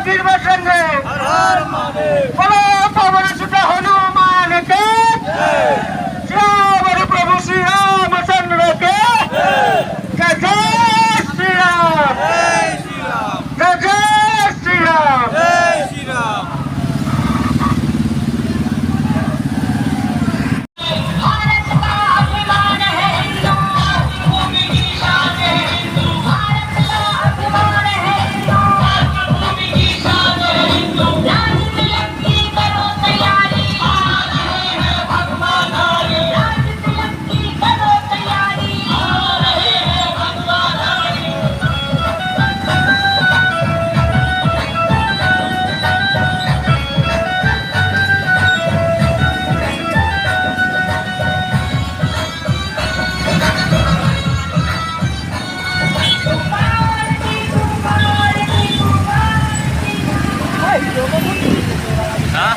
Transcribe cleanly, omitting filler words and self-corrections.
वीर बजरंगे हर हर महादेव। बोलो पवन सुत हनुमान के श्यावर प्रभु श्री रामचंद्र के जय जय श्री राम, जय श्री राम, जय जय श्री राम। जय श्री राम। भारत का अभिमान है हिंदू, भूमि की शान है हिंदू। भारत का अभिमान है हिंदू, भूमि की शान है हिंदू। राज तिलक की करो तैयारी, आ रहे हैं भगवान आगे। राज तिलक की करो तैयारी, आ रहे हैं भगवान आगे। हा?